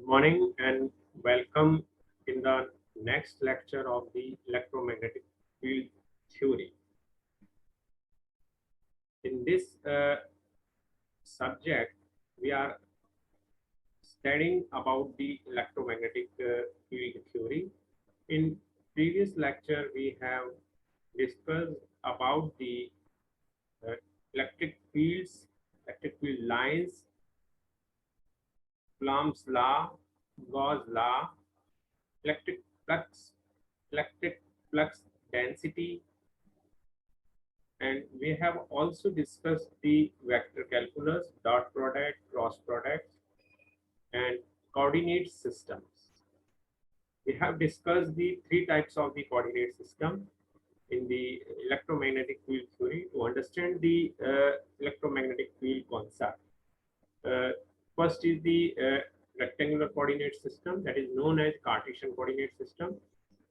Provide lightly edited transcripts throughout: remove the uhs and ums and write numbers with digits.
Morning and welcome in the next lecture of the electromagnetic field theory. In this subject, we are studying about the electromagnetic field theory. In previous lecture, we have discussed about the uh, electric fields, electric field lines, Coulomb's law, Gauss law, electric flux, electric flux density, and we have also discussed the vector calculus, dot product, cross product, and coordinate systems. We have discussed the three types of the coordinate system in the electromagnetic field theory to understand the electromagnetic field concept. Uh, First is the rectangular coordinate system, that is known as Cartesian coordinate system.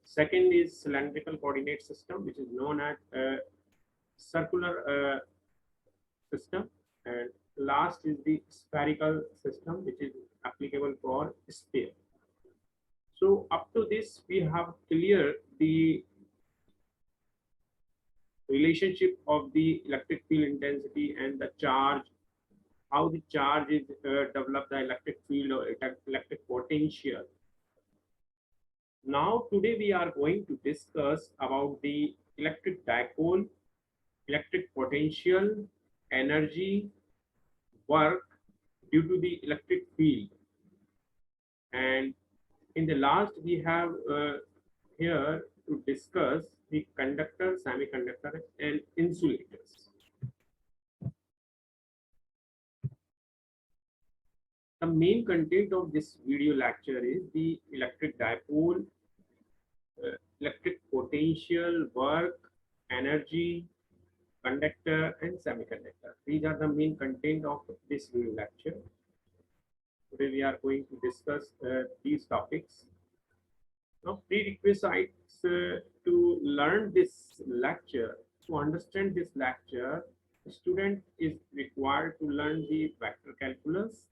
Second is cylindrical coordinate system, which is known as circular system, and last is the spherical system, which is applicable for sphere. So up to this we have cleared the relationship of the electric field intensity and the charge, how the charge is develop the electric field or electric potential. Now today we are going to discuss about the electric dipole, electric potential, energy, work due to the electric field. And in the last, we have here to discuss the conductor, semiconductor, and insulators. The main content of this video lecture is the electric dipole, electric potential, work, energy, conductor, and semiconductor. These are the main content of this video lecture. Today we are going to discuss these topics. Now, prerequisites to learn this lecture, to understand this lecture, the student is required to learn the vector calculus,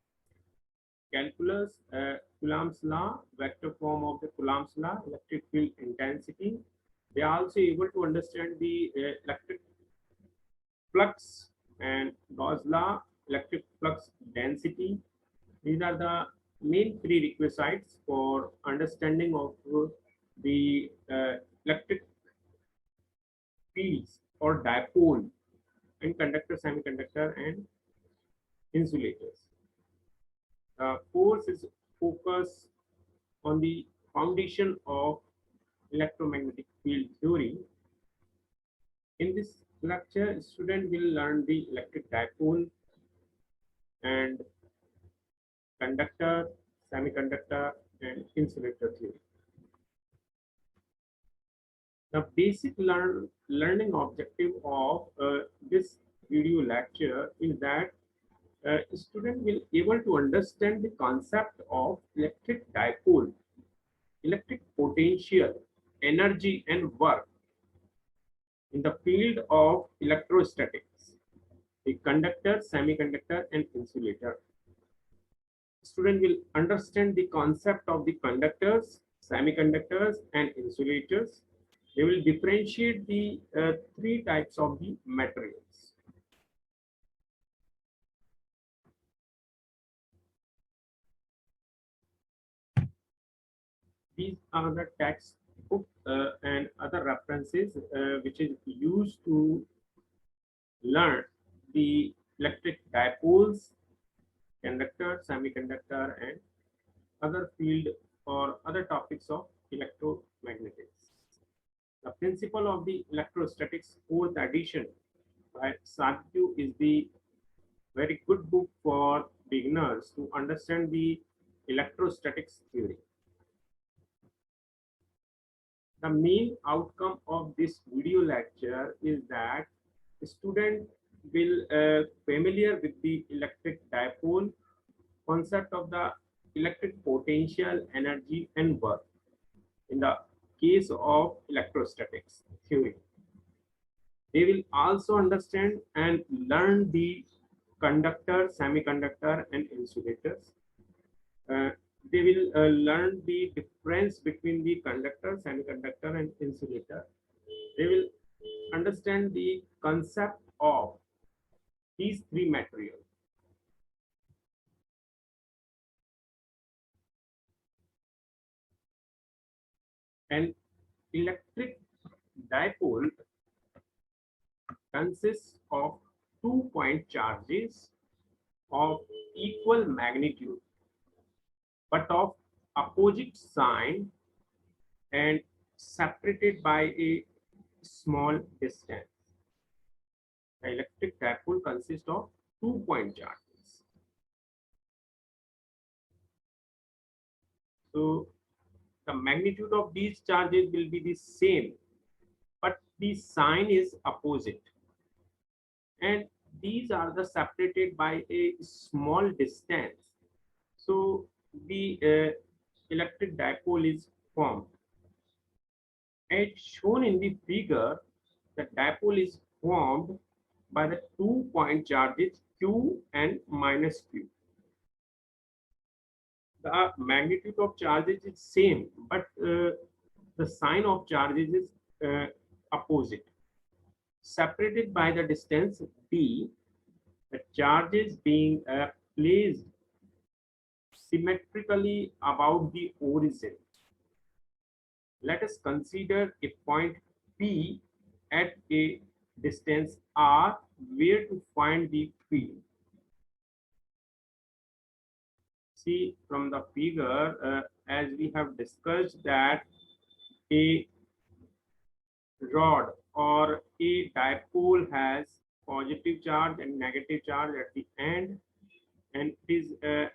Coulomb's law, vector form of the Coulomb's law, electric field intensity. They are also able to understand the electric flux and Gauss law, electric flux density. These are the main prerequisites for understanding of the electric fields or dipole and conductor, semiconductor, and insulators. Course is focused on the foundation of electromagnetic field theory. In this lecture, student will learn the electric dipole and conductor, semiconductor, and insulator theory. The basic learning objective of this video lecture is that student will able to understand the concept of electric dipole, electric potential, energy, and work in the field of electrostatics, the conductor, semiconductor, and insulator. Student will understand the concept of the conductors, semiconductors, and insulators. They will differentiate the three types of the materials. These are the textbook and other references which is used to learn the electric dipoles, conductor, semiconductor, and other field or other topics of electromagnetics. The principle of the electrostatics fourth edition by Sadhu is the very good book for beginners to understand the electrostatics theory. The main outcome of this video lecture is that the student will familiar with the electric dipole, concept of the electric potential, energy, and work in the case of electrostatics theory. They will also understand and learn the conductor, semiconductor, and insulators. They will learn the difference between the conductor, semiconductor, and insulator. They will understand the concept of these three materials. An electric dipole consists of 2 point charges of equal magnitude but of opposite sign and separated by a small distance. The electric dipole consists of 2 point charges. So the magnitude of these charges will be the same, but the sign is opposite. And these are the separated by a small distance. So the electric dipole is formed. As shown in the figure, the dipole is formed by the 2 point charges Q and minus Q. The magnitude of charges is same, but the sign of charges is opposite. Separated by the distance d, the charges being placed symmetrically about the origin. Let us consider a point P at a distance r where to find the field. See from the figure, as we have discussed, that a rod or a dipole has positive charge and negative charge at the end, and it is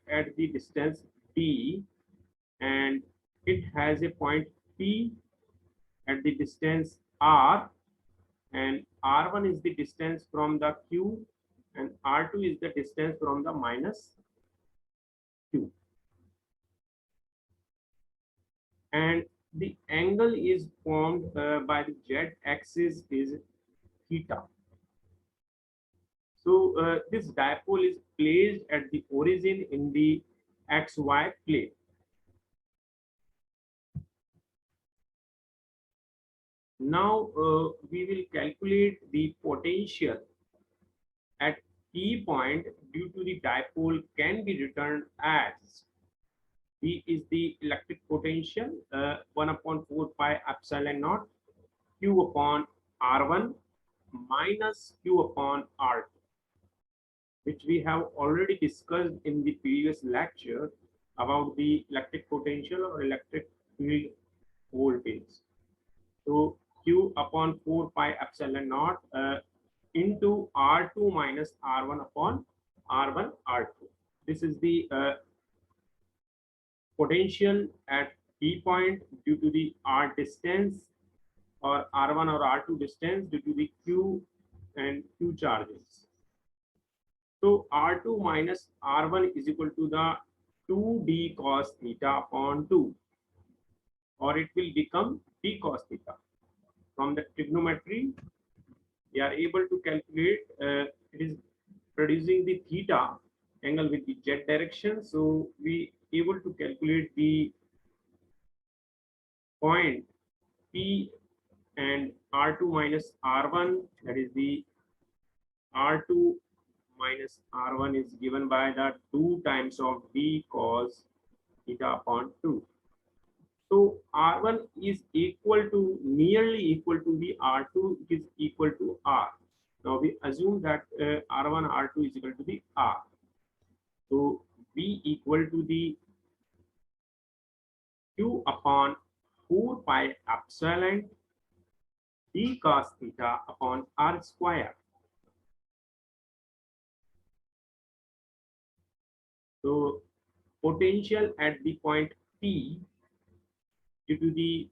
at the distance d, and it has a point P at the distance r, and r1 is the distance from the q, and r2 is the distance from the minus q, and the angle is formed by the z axis is theta. So this dipole is placed at the origin in the xy plane. Now we will calculate the potential at P point due to the dipole can be written as V is the electric potential 1 upon 4 pi epsilon naught Q upon R1 minus Q upon R2, which we have already discussed in the previous lecture about the electric potential or electric field voltage. So Q upon 4 pi epsilon naught into R2 minus R1 upon R1 R2. This is the potential at P point due to the R distance or R1 or R2 distance due to the Q and Q charges. So R2 minus R1 is equal to the 2d cos theta upon 2, or it will become d cos theta. From the trigonometry, we are able to calculate it is producing the theta angle with the z direction. So we able to calculate the point P and R2 minus R1, that is the R2 minus R1 is given by the 2 times of d cos theta upon 2. So R1 is equal to, nearly equal to the R2, it is equal to R. Now we assume that R1 R2 is equal to the R. So B equal to the Q upon 4 pi epsilon d cos theta upon R square. So potential at the point P due to the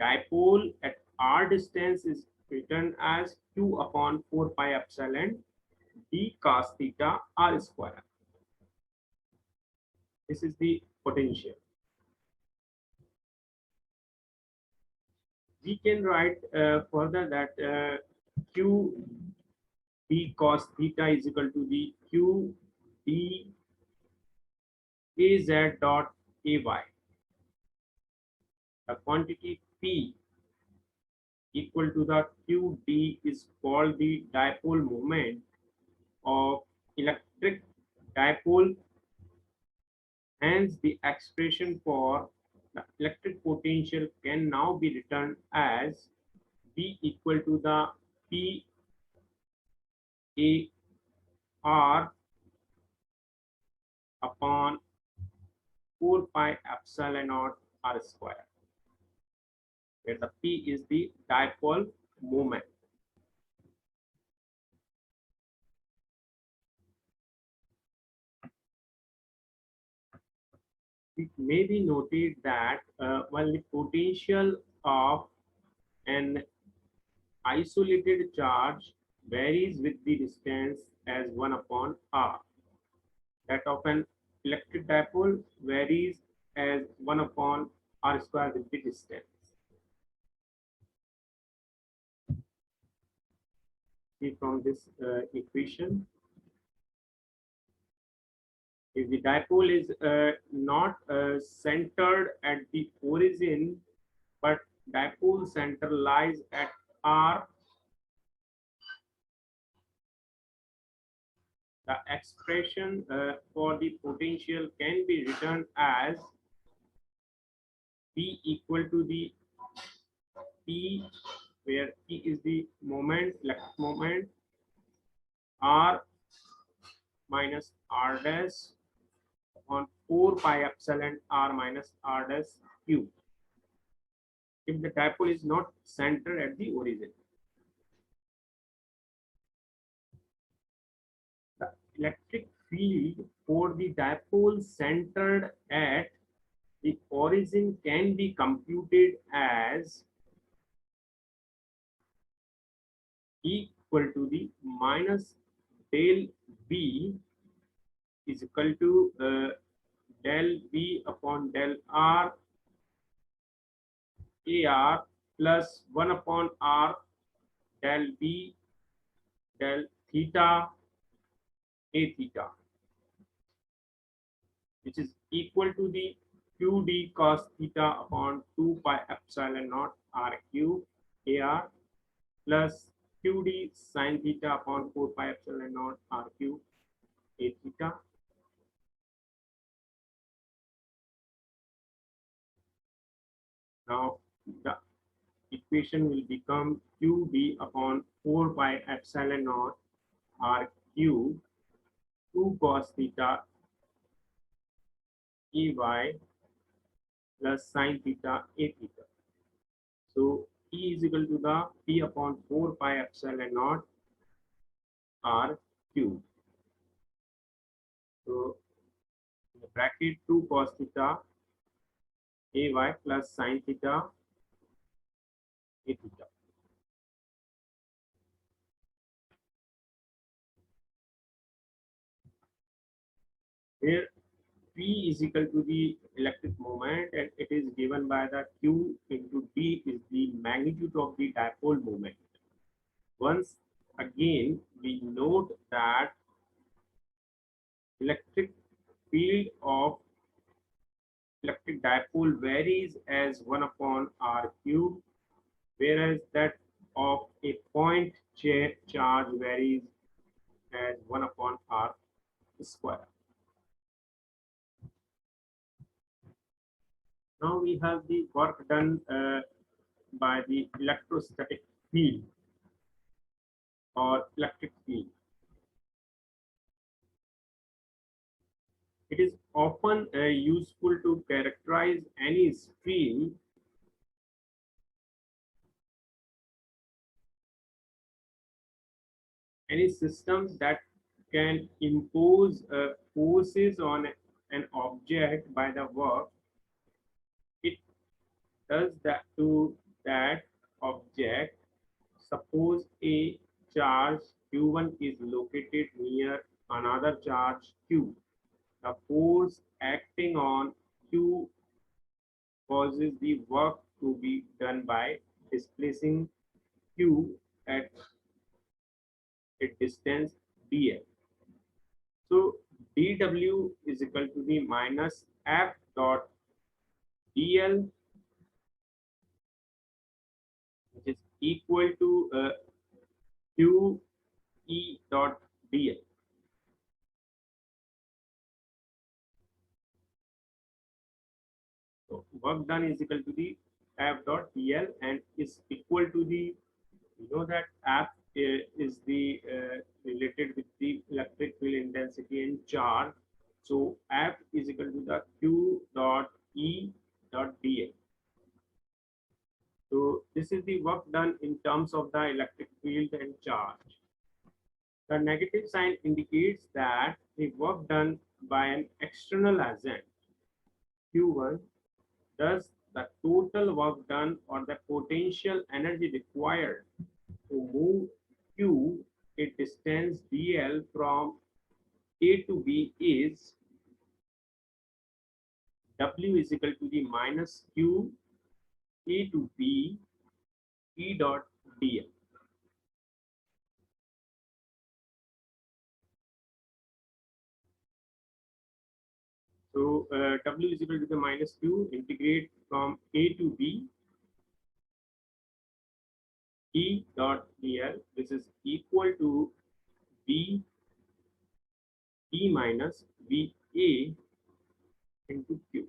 dipole at r distance is written as Q upon 4 pi epsilon d cos theta R square. This is the potential. We can write further that Q d cos theta is equal to the Q d Az dot AY. The quantity P equal to the QD is called the dipole moment of electric dipole. Hence, the expression for the electric potential can now be written as V equal to the P A R upon 4 pi epsilon naught R square, where the P is the dipole moment. It may be noted that while the potential of an isolated charge varies with the distance as 1 upon r, that of an electric dipole varies as 1 upon r square with the distance. See from this equation, if the dipole is not centered at the origin, but dipole center lies at r, the expression for the potential can be written as P equal to the P, where P is the moment, electric moment, R minus R dash on 4 pi epsilon R minus R dash Q, if the dipole is not centered at the origin. The electric field for the dipole centered at the origin can be computed as equal to the minus del V is equal to del V upon del R AR plus 1 upon R del V del theta A theta, which is equal to the QD cos theta upon 2 pi epsilon naught RQ AR plus QD sin theta upon 4 pi epsilon naught RQ A theta. Now the equation will become QD upon 4 pi epsilon naught RQ 2 cos theta EY plus sin theta A theta. So E is equal to the P upon 4 pi epsilon naught R cube. So in the bracket 2 cos theta AY plus sin theta A theta. Here P is equal to the electric moment and it is given by the Q into D is the magnitude of the dipole moment. Once again, we note that electric field of electric dipole varies as 1 upon r cube, whereas that of a point charge varies as 1 upon r square. Now we have the work done by the electrostatic field or electric field. It is often useful to characterize any stream any systems that can impose forces on an object by the work it does that to that object. Suppose a charge q1 is located near another charge q. The force acting on q causes the work to be done by displacing q at a distance dl. So dw is equal to the minus f dot dl, which is equal to q e dot dl. So work done is equal to the F dot dl and is equal to the, you know that F is the related with the electric field intensity and charge. So F is equal to the Q dot E dot dl. So this is the work done in terms of the electric field and charge. The negative sign indicates that the work done by an external agent Q1, thus the total work done or the potential energy required to move Q a distance dl from A to B is W is equal to the minus Q A to B E dot dl. So W is equal to the minus Q, integrate from A to B E dot dl. This is equal to B E minus V A into Q.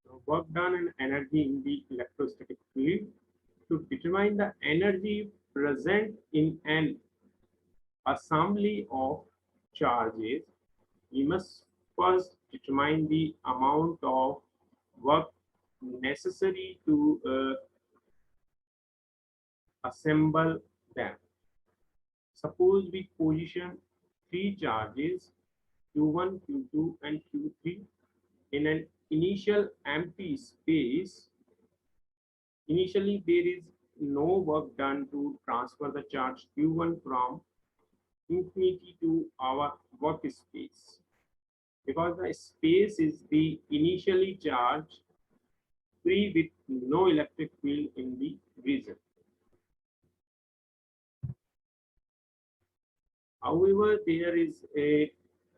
So work done and energy in the electrostatic field. To determine the energy present in an assembly of charges, we must first determine the amount of work necessary to assemble them. Suppose we position three charges Q1, Q2, and Q3 in an initial empty space. Initially, there is no work done to transfer the charge Q1 from infinity to our workspace because the space is the initially charged, free with no electric field in the region. However, there is a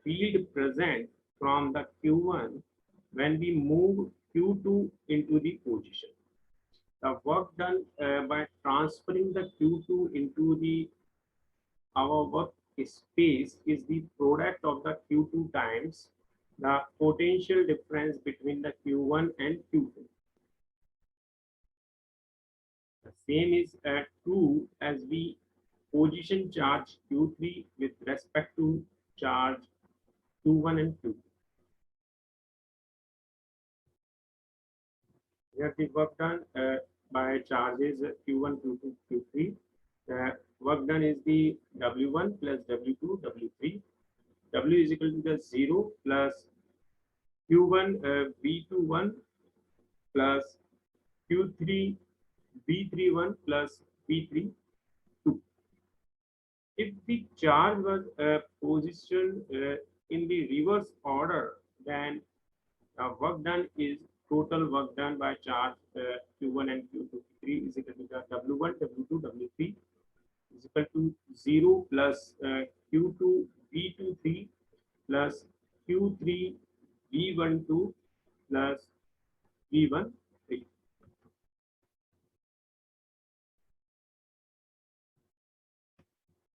field present from the Q1 when we move Q2 into the position. The work done by transferring the Q2 into the our work space is the product of the Q2 times the potential difference between the Q1 and Q2. The same is true as we position charge Q3 with respect to charge Q1 and Q2. Here the work done by charges Q1, Q2, Q3. The work done is the W1 plus W2, W3. W is equal to the 0 plus Q1 V21 plus Q3 V31 plus V32. If the charge was positioned in the reverse order, then work done is total work done by charge Q1 and Q3 is equal to the W1, W2, W3 is equal to 0 plus Q2 V23 plus Q3 V12 plus V13.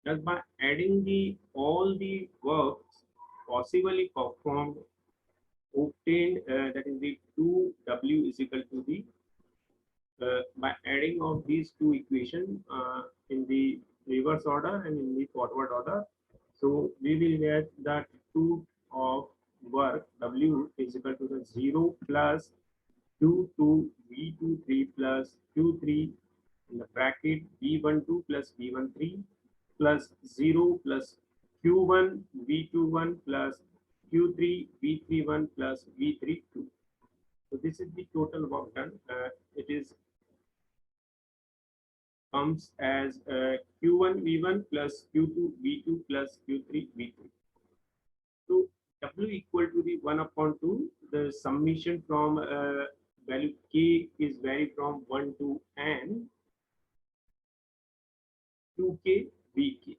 Thus, by adding the all the works possibly performed obtained, that is the 2W is equal to the by adding of these two equations in the reverse order and in the forward order. So we will get that 2 of work W is equal to the 0 plus Q2 V23 plus Q3 in the bracket V12 plus V13 plus 0 plus Q1 V21 plus Q3 V31 plus V32. So this is the total work done. It is comes as Q1 V1 plus Q2 V2 plus Q3 V3. So W equal to the 1 upon 2. The summation from value K is vary from 1 to N 2K VK.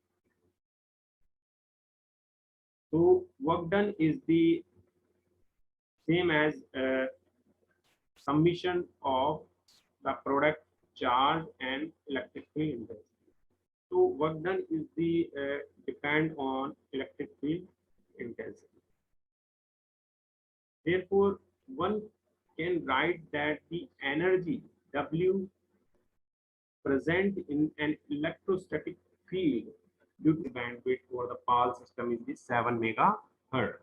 So work done is the same as summation of the product charge and electric field intensity. So work done is the depend on electric field intensity. Therefore, one can write that the energy W present in an electrostatic field due to bandwidth for the PAL system is the 7 megahertz.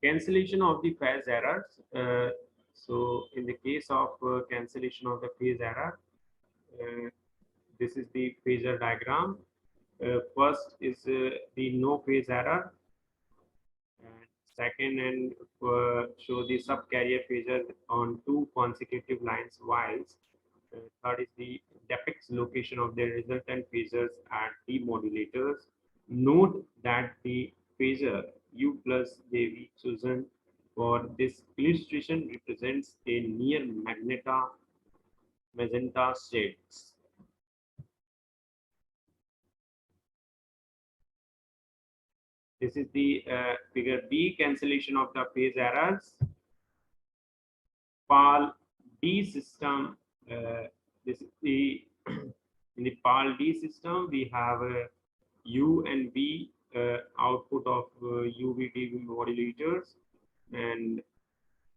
Cancellation of the phase errors. So in the case of cancellation of the phase error, this is the phasor diagram. First is the no phase error. And second, and show the subcarrier phasor on two consecutive lines whilst third is the depicts location of the resultant phasors at demodulators. Note that the phasor U plus JV Susan for this illustration represents a near magenta shades. This is the figure B, cancellation of the phase errors. PAL D system. This is the in the PAL D system we have U and V output of UV-DV modulators, and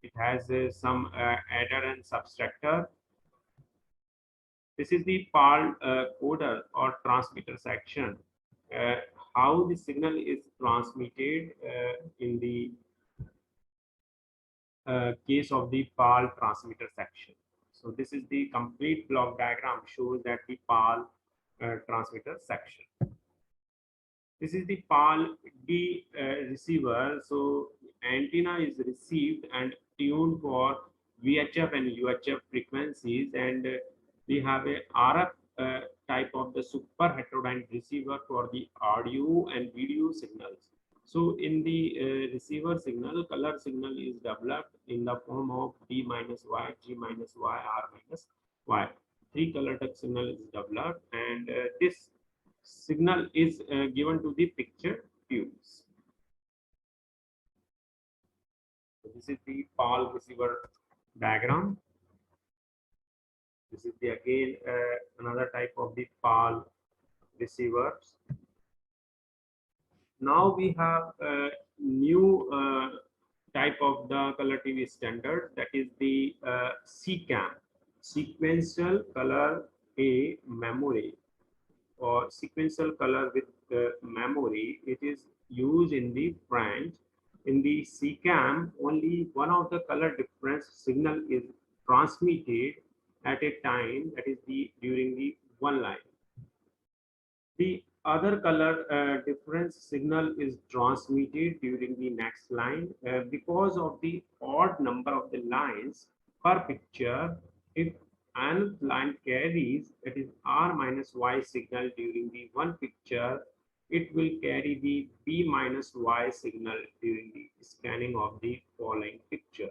it has some adder and subtractor. This is the PAL coder or transmitter section. Uh, how the signal is transmitted in the case of the PAL transmitter section. So this is the complete block diagram shows that the PAL transmitter section. This is the PAL D receiver. So antenna is received and tuned for VHF and UHF frequencies, and we have a RF type of the super heterodyne receiver for the audio and video signals. So in the receiver signal, color signal is developed in the form of D minus Y, G minus Y, R minus Y. Three color text signal is developed, and this signal is given to the picture tubes. So this is the PAL receiver diagram. This is the again another type of the PAL receivers. Now we have a new type of the color TV standard, that is the SECAM, sequential color A memory, or sequential color with memory. It is used in the French. In the SECAM, only one of the color difference signal is transmitted at a time, that is the during the one line. The other color difference signal is transmitted during the next line. Because of the odd number of the lines per picture, if another line carries, that is R minus Y signal during the one picture, it will carry the B minus Y signal during the scanning of the following picture.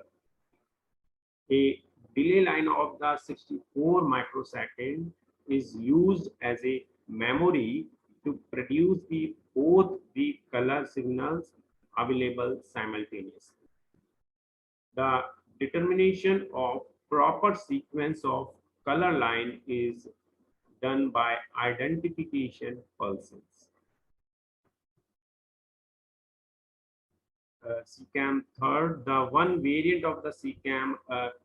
A delay line of the 64 microsecond is used as a memory to produce the both the color signals available simultaneously. The determination of proper sequence of color line is done by identification pulses. SECAM third, the one variant of the SECAM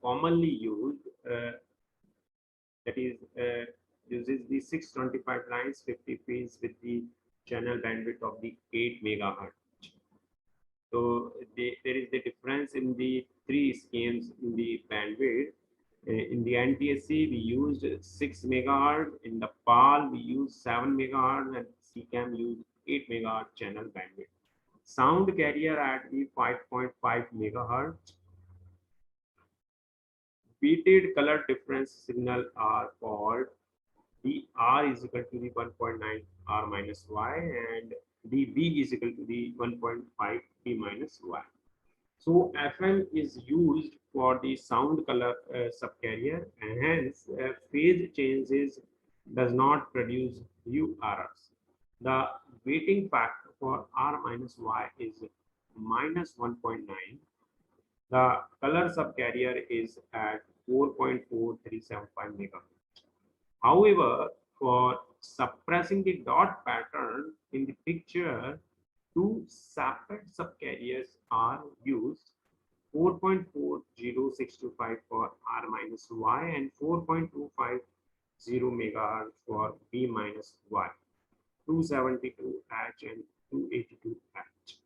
commonly used, that is uses the 625 lines 50 pins with the channel bandwidth of the 8 megahertz. So there is the difference in the three schemes in the bandwidth. In the NTSC, we used 6 megahertz. In the PAL, we used 7 megahertz, and SECAM used 8 megahertz channel bandwidth. Sound carrier at the 5.5 megahertz. Weighted color difference signal are called the R is equal to the 1.9 R minus Y, and the B is equal to the 1.5 B minus Y. So FM is used for the sound color subcarrier, and hence phase changes does not produce URRs. The weighting factor for R minus Y is minus 1.9. The color subcarrier is at 4.4375 megahertz. However, for suppressing the dot pattern in the picture, two separate subcarriers are used: 4.40625 for R minus Y and 4.250 megahertz for B minus Y, 272H and 282H.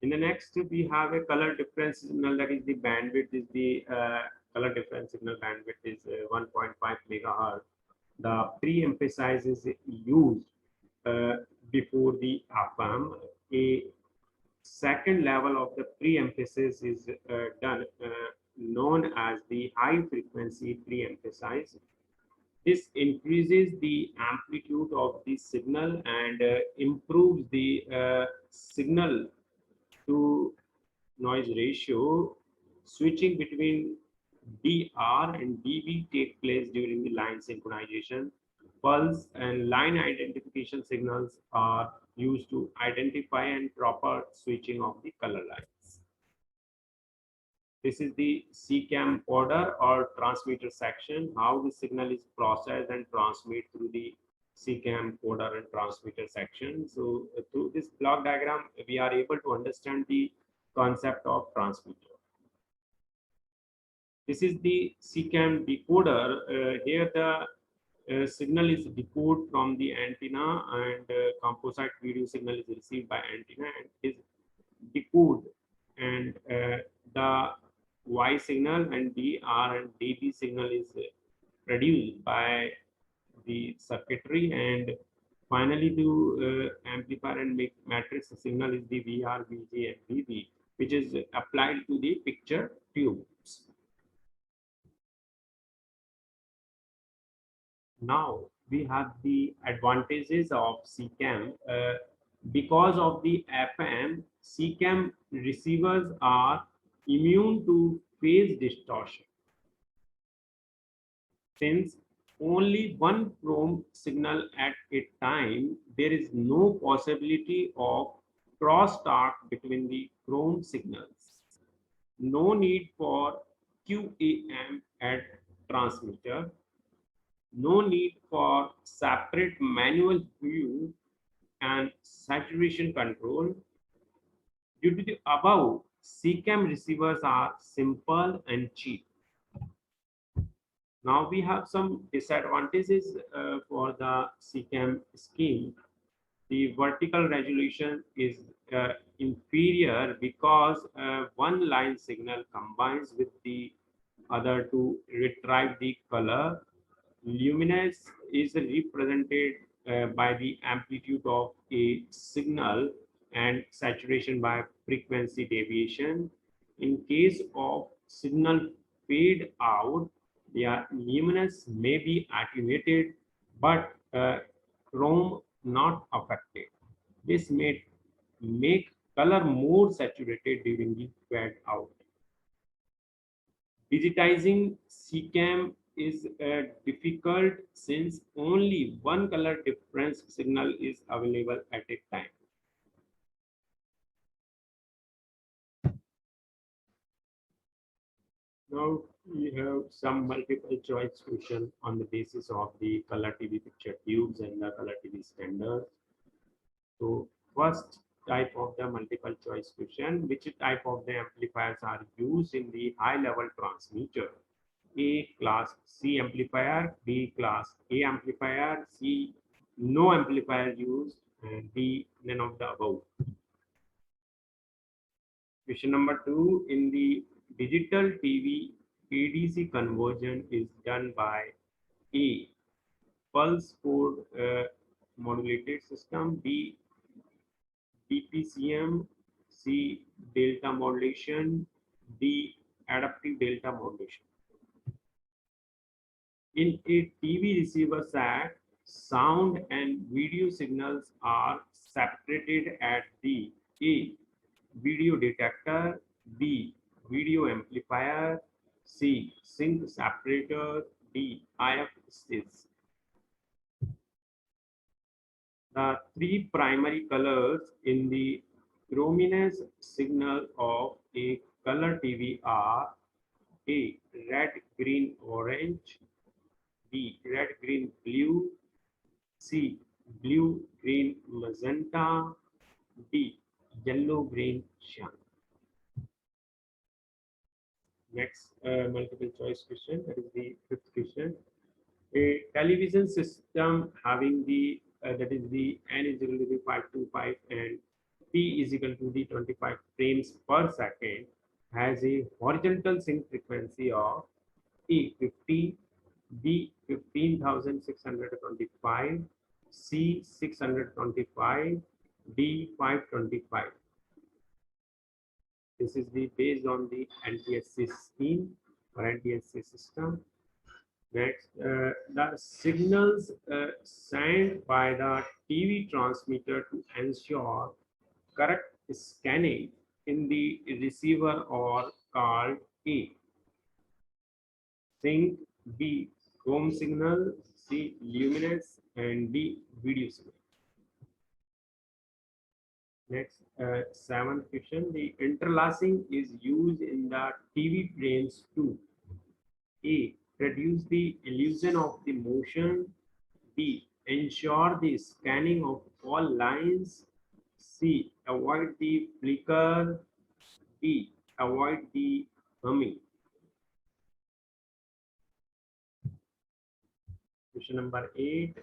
In the next, we have a color difference signal, that is the bandwidth is the color difference signal bandwidth is 1.5 megahertz. The pre-emphasize is used uh, before the FM. A second level of the pre-emphasis is done, known as the high frequency pre-emphasize. This increases the amplitude of the signal and improves the signal to noise ratio. Switching between DR and DB take place during the line synchronization. Pulse and line identification signals are used to identify and proper switching of the color lines. This is the CCAM order or transmitter section, how the signal is processed and transmitted through the CCAM coder and transmitter section. So through this block diagram, we are able to understand the concept of transmitter. This is the CCAM decoder. Here the signal is decoded from the antenna, and composite video signal is received by antenna and is decoded, and the Y signal and DR and DB signal is produced by the circuitry, and finally to amplifier and make matrix signal is the VR, VG and VB, which is applied to the picture tubes. Now we have the advantages of CCAM. Because of the FM, CCAM receivers are immune to phase distortion. Since only one chrome signal at a time, there is no possibility of crosstalk between the chrome signals. No need for QAM at transmitter. No need for separate manual hue and saturation control. Due to the above, CCAM receivers are simple and cheap. Now we have some disadvantages for the CCAM scheme. The vertical resolution is inferior because one line signal combines with the other to retrieve the color. Luminance is represented by the amplitude of a signal and saturation by frequency deviation. In case of signal fade out, the luminance may be attenuated, but chrome not affected. This may make color more saturated during the fade out. Digitizing CCAM is difficult since only one color difference signal is available at a time. Now we have some multiple choice question on the basis of the color TV picture tubes and the color TV standards. So first type of the multiple choice question: which type of the amplifiers are used in the high level transmitter? A class C amplifier, B class A amplifier, C no amplifier used, and D none of the above. Question number 2: in the digital TV, ADC conversion is done by A pulse code modulated system, B DPCM, C delta modulation, D adaptive delta modulation. In a TV receiver set, Sound and video signals are separated at the A. Video detector, B. Video amplifier, C. Sync separator, D. IF stage. The three primary colors in the luminous signal of a color TV are A. Red, green, orange, B. Red, green, blue, C. Blue, green, magenta, D. Yellow, green, cyan. Next multiple choice question, that is the fifth question. A television system having the that is the n is equal to the 525 and p is equal to the 25 frames per second has a horizontal sync frequency of E 50, B 15,625, C 625, D 525. This is the based on the NTSC scheme or NTSC system. Next, the signals sent by the TV transmitter to ensure correct scanning in the receiver are called A. Sync, B. Home signal, C. Luminous, and D. Video signal. Next, seventh question. The interlacing is used in the TV frames to A. Reduce the illusion of the motion. B. Ensure the scanning of all lines. C. Avoid the flicker. D. Avoid the humming. Question number 8.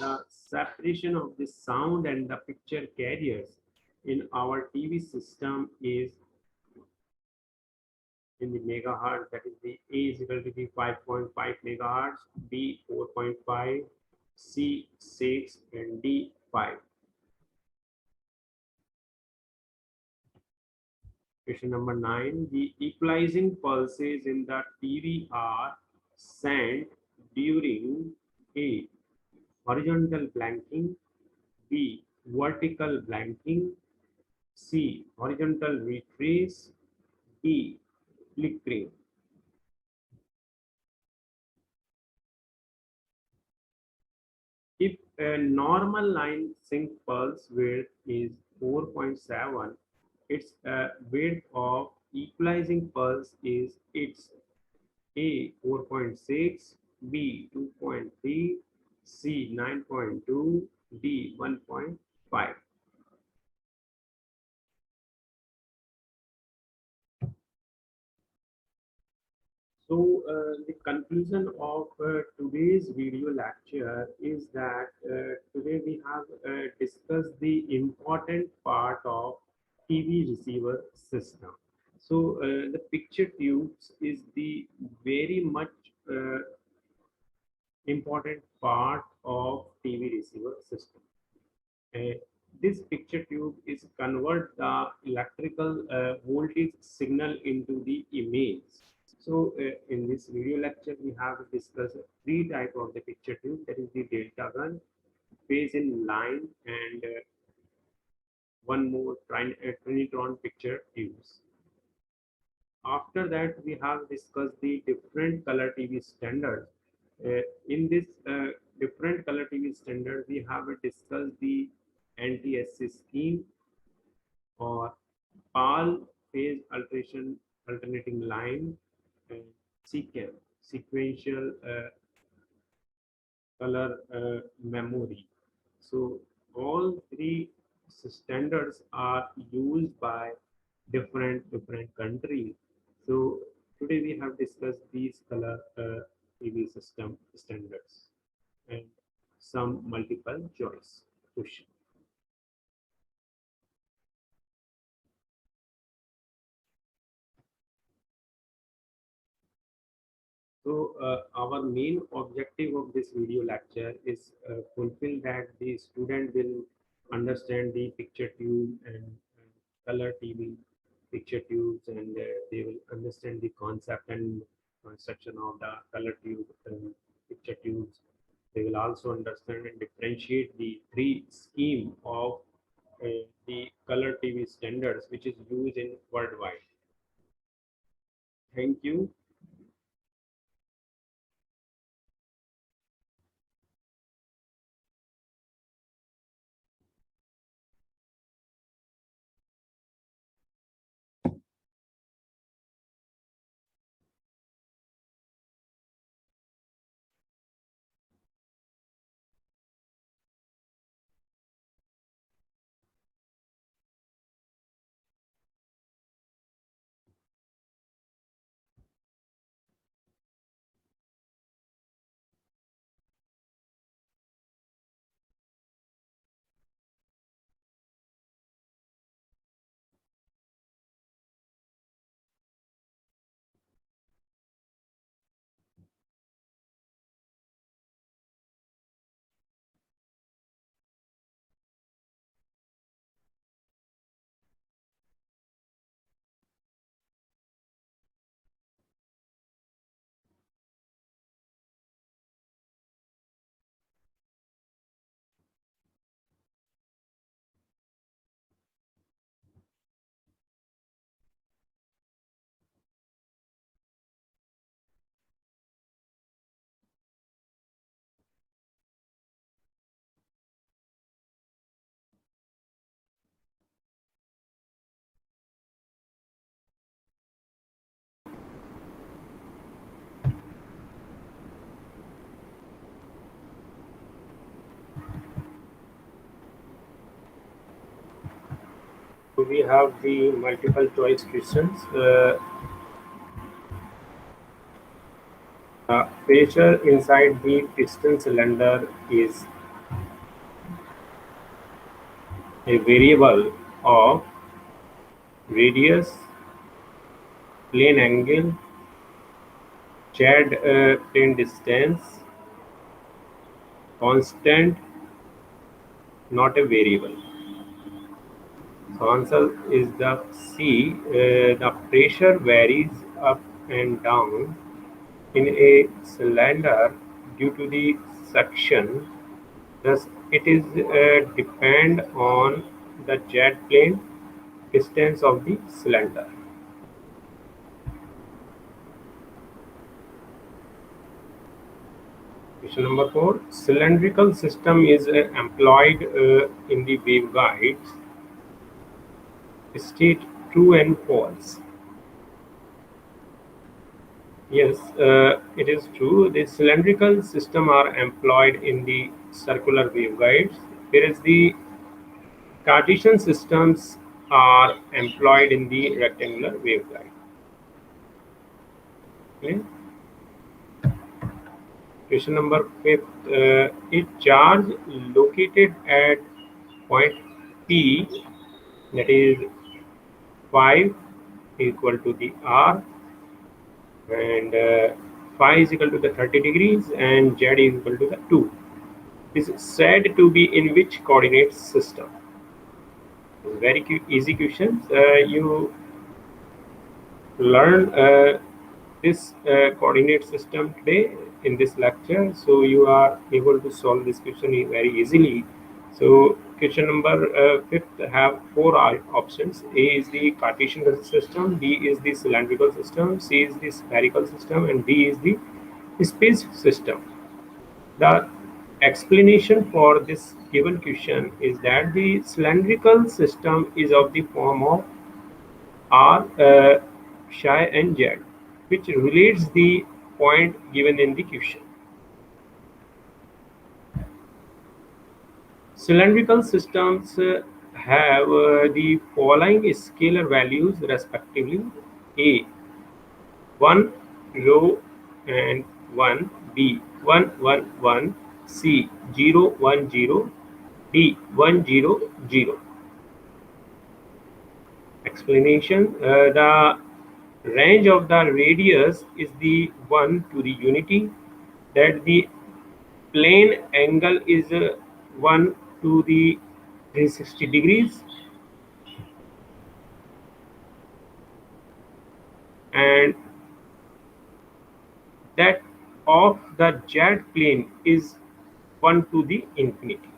The separation of the sound and the picture carriers in our TV system is in the megahertz, that is the A is equal to the 5.5 megahertz, B 4.5, C 6, and D 5. Question number 9. The equalizing pulses in the TV are sent during A. Horizontal blanking, B. Vertical blanking, C. Horizontal retrace, D. Flickering. If a normal line sync pulse width is 4.7, its width of equalizing pulse is its A 4.6, B 2.3, C 9.2, D 1.5. So the conclusion of today's video lecture is that today we have discussed the important part of TV receiver system. So the picture tubes is the very much important part of TV receiver system. This picture tube is convert the electrical voltage signal into the image. So in this video lecture, we have discussed three type of the picture tube. That is the delta gun, phase in line, and one more trinitron picture tubes. After that, we have discussed the different color TV standards. In this different color TV standard, we have discussed the NTSC scheme or PAL phase alternating line and SECAM sequential color memory. So all three standards are used by different countries. So today we have discussed these color TV system standards and some multiple choice question. So our main objective of this video lecture is fulfill that the student will understand the picture tube and color TV picture tubes, and they will understand the concept and construction of the color tube picture tubes. We will also understand and differentiate the three scheme of the color TV standards which is used in worldwide. Thank you. So we have the multiple choice questions. Pressure inside the piston cylinder is a variable of radius, plane angle, jet plane distance, constant, not a variable. So answer is the C. The pressure varies up and down in a cylinder due to the suction. Thus, it is depend on the jet plane distance of the cylinder. Question number 4. Cylindrical system is employed in the waveguides. State true and false. Yes, it is true. The cylindrical system are employed in the circular waveguides, whereas the Cartesian systems are employed in the rectangular waveguide. Okay. Question number 5. A charge located at point P, that is 5 equal to the R, and phi is equal to the 30 degrees, and z is equal to the 2, is said to be in which coordinate system? Very easy questions. You learn this coordinate system today in this lecture, so you are able to solve this question very easily. So question number 5th have four options. A is the Cartesian system, B is the cylindrical system, C is the spherical system, and D is the space system. The explanation for this given question is that the cylindrical system is of the form of R, psi and z, which relates the point given in the question. Cylindrical systems have the following scalar values respectively: A 1 rho and 1, B 1 1 1, C 0 1 0, D 1 0 0. Explanation: the range of the radius is the 1 to the unity, that the plane angle is 1 to the 360 degrees, and that of the jet plane is 1 to the infinity.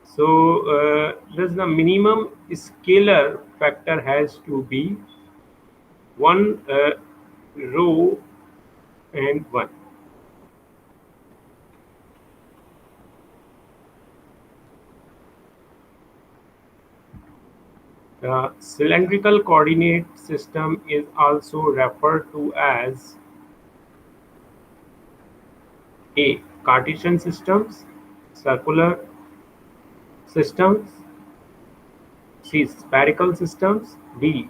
So thus the minimum scalar factor has to be 1 row and 1. The cylindrical coordinate system is also referred to as A. Cartesian systems, circular systems, C. Spherical systems, D.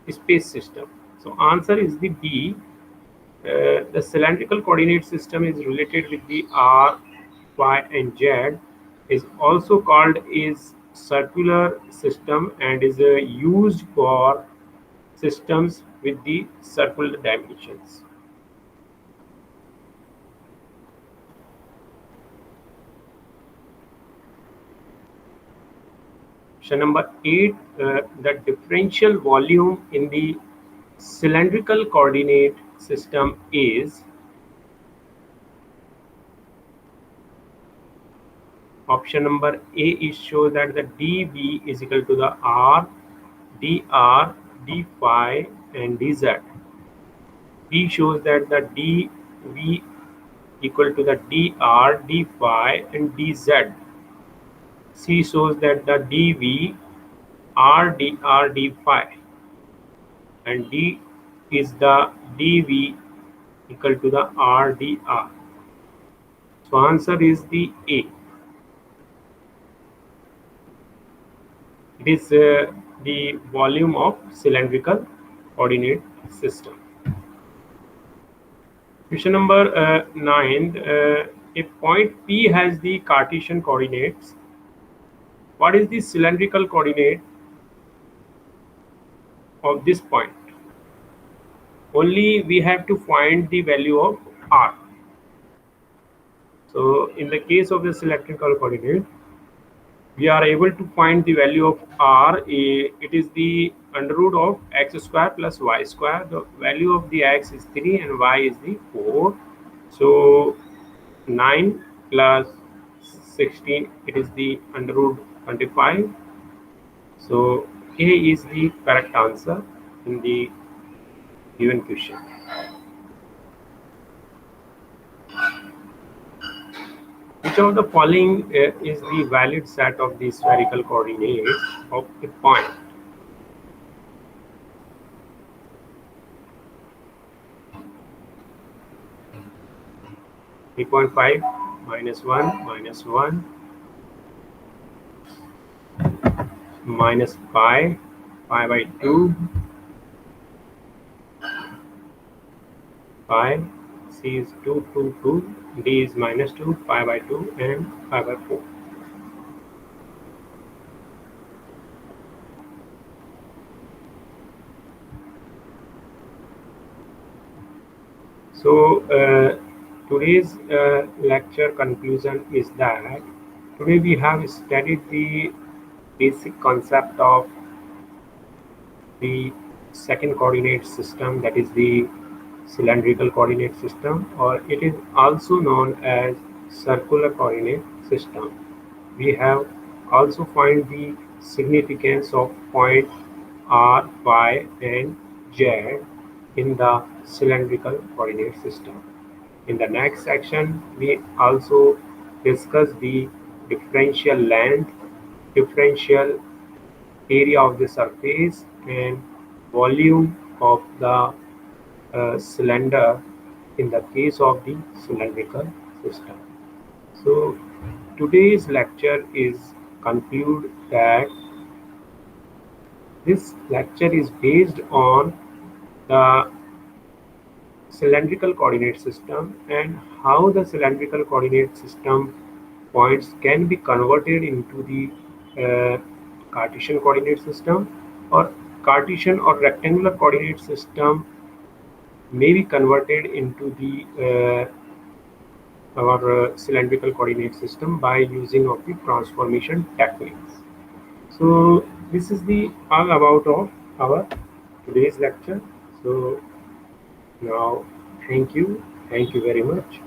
Space system. So answer is the B. The cylindrical coordinate system is related with the R, Y, and Z. Is also called is circular system and is used for systems with the circular dimensions. Question number 8, the differential volume in the cylindrical coordinate system is option number A is shows that the dV is equal to the R, dr, d phi, and dz. B shows that the dV equal to the dr, d phi, and dz. C shows that the dV r, dr, d phi, and D is the dV equal to the r, dr. So answer is the A. It is the volume of cylindrical coordinate system. Question number 9. If point P has the Cartesian coordinates, what is the cylindrical coordinate of this point? Only we have to find the value of R. So in the case of the cylindrical coordinate, we are able to find the value of R. It is the under root of x square plus y square. The value of the x is 3 and y is the 4. So 9 plus 16, it is the under root 25. So A is the correct answer in the given question. Which of the following is the valid set of the spherical coordinates of a point? (3.5) -1 -1 -pi pi by 2 pi. C is 2 2 2, D is -2 pi by 2 and pi by 4. So today's lecture conclusion is that today we have studied the basic concept of the second coordinate system, that is the cylindrical coordinate system, or it is also known as circular coordinate system. We have also find the significance of point R, Y, and Z in the cylindrical coordinate system. In the next section, we also discuss the differential length, differential area of the surface, and volume of the cylinder in the case of the cylindrical system. So today's lecture is conclude that this lecture is based on the cylindrical coordinate system and how the cylindrical coordinate system points can be converted into the Cartesian coordinate system, or Cartesian or rectangular coordinate system may be converted into the our cylindrical coordinate system by using of the transformation techniques. So this is the all about of our today's lecture. So now thank you very much.